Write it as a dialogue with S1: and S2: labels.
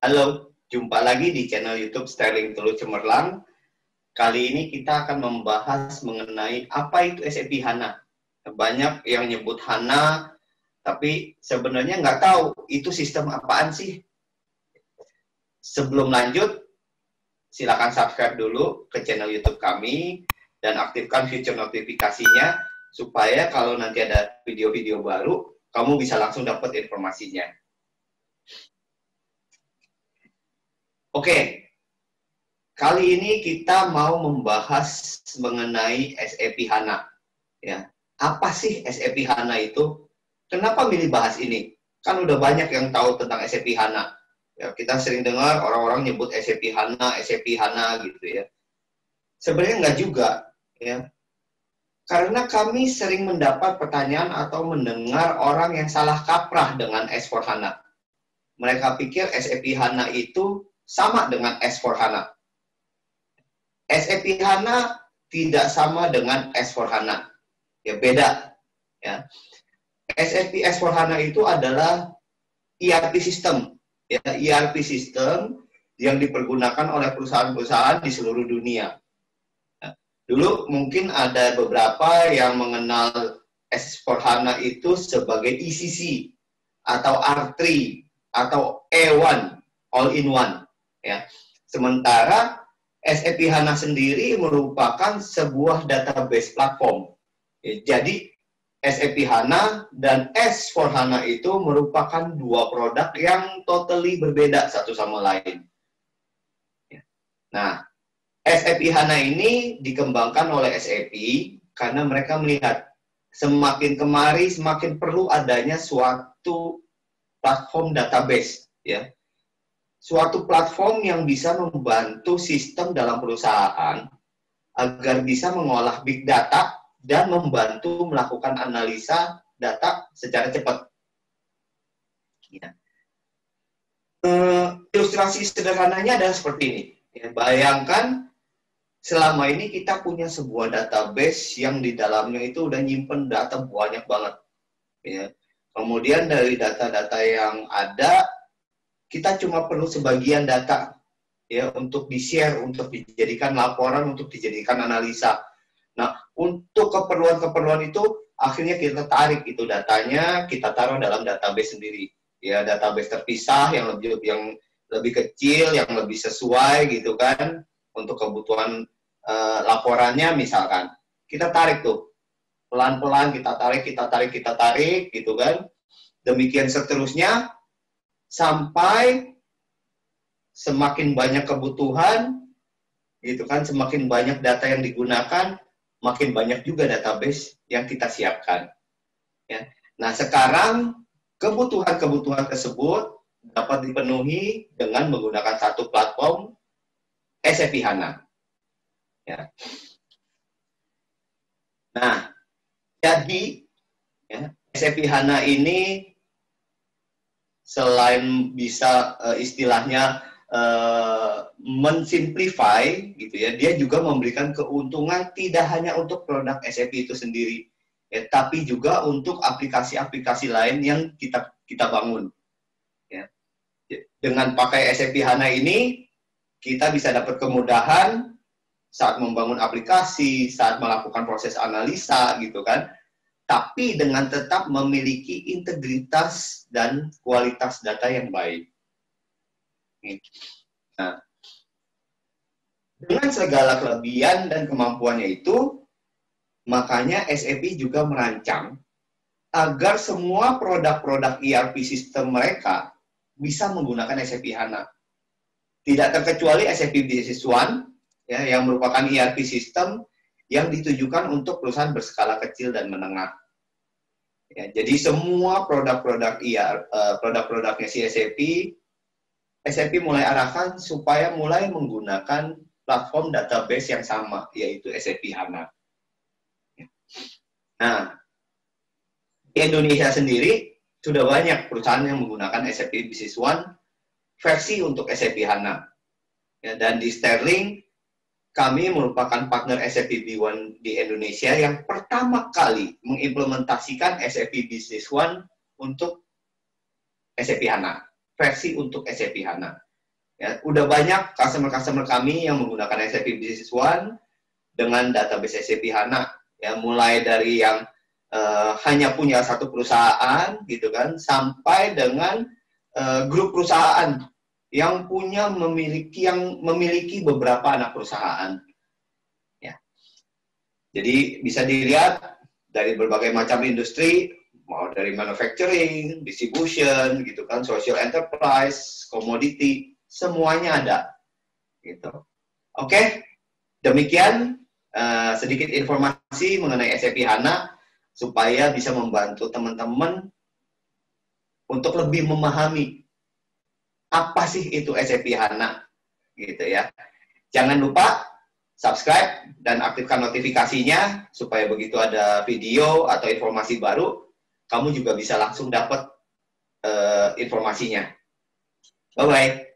S1: Halo, jumpa lagi di channel YouTube Sterling Telu Cemerlang. Kali ini kita akan membahas mengenai apa itu SAP HANA. Banyak yang nyebut HANA, tapi sebenarnya nggak tahu itu sistem apaan sih. Sebelum lanjut, silakan subscribe dulu ke channel YouTube kami dan aktifkan fitur notifikasinya supaya kalau nanti ada video-video baru, kamu bisa langsung dapat informasinya. Oke, kali ini kita mau membahas mengenai SAP HANA. Ya, apa sih SAP HANA itu? Kenapa milih bahas ini? Kan udah banyak yang tahu tentang SAP HANA. Ya, kita sering dengar orang-orang nyebut SAP HANA gitu ya. Sebenarnya nggak juga, ya. Karena kami sering mendapat pertanyaan atau mendengar orang yang salah kaprah dengan S/4HANA. Mereka pikir SAP HANA itu sama dengan S/4HANA. SAP HANA tidak sama dengan S/4HANA. Ya, beda. Ya. SAP S/4HANA itu adalah ERP system. Ya, ERP system yang dipergunakan oleh perusahaan-perusahaan di seluruh dunia. Ya. Dulu mungkin ada beberapa yang mengenal S/4HANA itu sebagai ECC atau R3 atau E1, all-in-one. Ya. Sementara SAP HANA sendiri merupakan sebuah database platform. Ya, jadi SAP HANA dan S/4HANA itu merupakan dua produk yang totally berbeda satu sama lain. Ya. Nah, SAP HANA ini dikembangkan oleh SAP karena mereka melihat semakin kemari semakin perlu adanya suatu platform database, ya. Suatu platform yang bisa membantu sistem dalam perusahaan agar bisa mengolah big data dan membantu melakukan analisa data secara cepat. Ya. Ilustrasi sederhananya adalah seperti ini. Ya, bayangkan selama ini kita punya sebuah database yang di dalamnya itu udah nyimpen data banyak banget. Ya. Kemudian dari data-data yang ada, kita cuma perlu sebagian data ya untuk di-share, untuk dijadikan laporan, untuk dijadikan analisa. Nah, untuk keperluan-keperluan itu akhirnya kita tarik itu datanya, kita taruh dalam database sendiri. Ya, database terpisah yang lebih kecil, yang lebih sesuai gitu kan untuk kebutuhan laporannya misalkan. Kita tarik tuh. Pelan-pelan kita tarik gitu kan. Demikian seterusnya sampai semakin banyak kebutuhan, gitu kan, semakin banyak data yang digunakan, makin banyak juga database yang kita siapkan. Ya. Nah, sekarang kebutuhan-kebutuhan tersebut dapat dipenuhi dengan menggunakan satu platform SAP HANA. Ya. Nah, jadi ya, SAP HANA ini selain bisa istilahnya mensimplify gitu ya, dia juga memberikan keuntungan tidak hanya untuk produk SAP itu sendiri, ya, tapi juga untuk aplikasi-aplikasi lain yang kita bangun. Ya. Dengan pakai SAP HANA ini, kita bisa dapat kemudahan saat membangun aplikasi, saat melakukan proses analisa gitu kan. Tapi dengan tetap memiliki integritas dan kualitas data yang baik. Nah, dengan segala kelebihan dan kemampuannya itu, makanya SAP juga merancang agar semua produk-produk ERP sistem mereka bisa menggunakan SAP HANA. Tidak terkecuali SAP Business One, ya, yang merupakan ERP sistem yang ditujukan untuk perusahaan berskala kecil dan menengah. Ya, jadi semua produk-produknya si SAP mulai arahkan supaya mulai menggunakan platform database yang sama, yaitu SAP HANA. Nah, di Indonesia sendiri sudah banyak perusahaan yang menggunakan SAP Business One versi untuk SAP HANA. Ya, dan di Sterling, kami merupakan partner SAP B1 di Indonesia yang pertama kali mengimplementasikan SAP Business One untuk SAP HANA, versi untuk SAP HANA. Ya, udah banyak customer-customer kami yang menggunakan SAP Business One dengan database SAP HANA. Ya, mulai dari yang hanya punya satu perusahaan, gitu kan, sampai dengan grup perusahaan yang memiliki beberapa anak perusahaan. Ya. Jadi bisa dilihat dari berbagai macam industri, mau dari manufacturing, distribution, gitu kan, social enterprise, commodity, semuanya ada. Gitu. Oke, demikian sedikit informasi mengenai SAP HANA supaya bisa membantu teman-teman untuk lebih memahami apa sih itu SAP HANA, gitu ya. Jangan lupa subscribe dan aktifkan notifikasinya supaya begitu ada video atau informasi baru, kamu juga bisa langsung dapat informasinya. Bye-bye.